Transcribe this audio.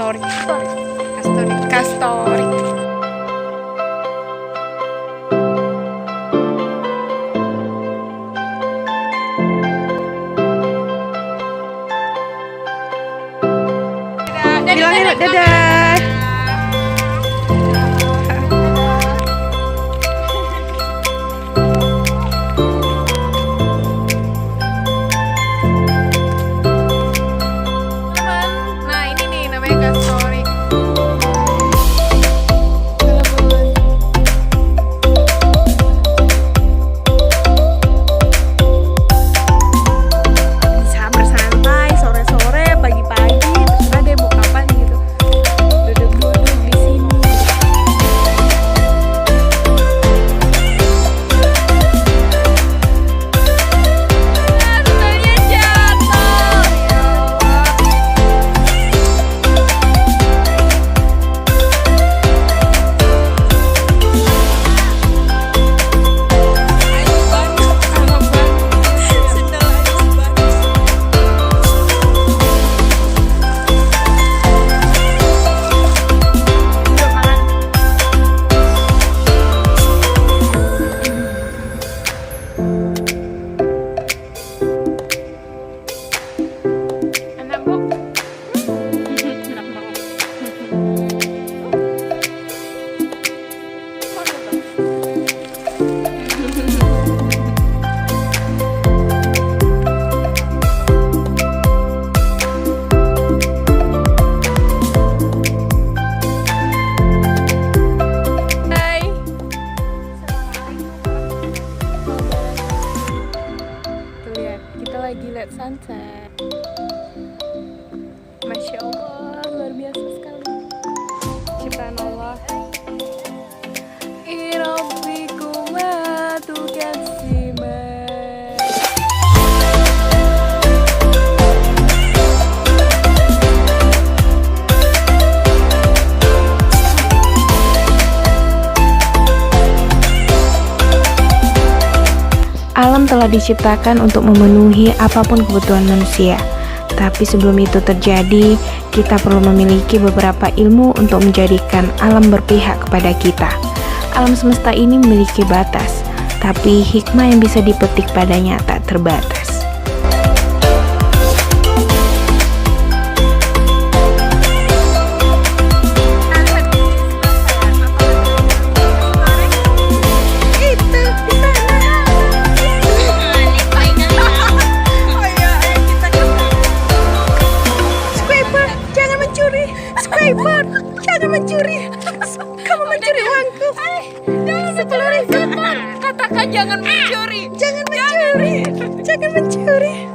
Kastori. Kastori. Bilangin dadah. Nah ini nih namanya Kastori. Bisa bersantai sore-sore, pagi-pagi, terserah deh mau kapan gitu. Duduk-duduk di sini. Tutulnya jatuh. Ya Allah. Enak bu. Enak banget. Hai. Tuh lihat, kita lagi lihat sunset. Masya Allah, luar biasa sekali. Ciptaan Allah. Irabbikum tukassiman. Alam telah diciptakan untuk memenuhi apapun kebutuhan manusia. Tapi sebelum itu terjadi, kita perlu memiliki beberapa ilmu untuk menjadikan alam berpihak kepada kita. Alam semesta ini memiliki batas, tapi hikmah yang bisa dipetik padanya tak terbatas. Squidward, jangan mencuri. Kamu mencuri uangku. 10.000. Katakan jangan mencuri. Jangan mencuri. Jangan mencuri.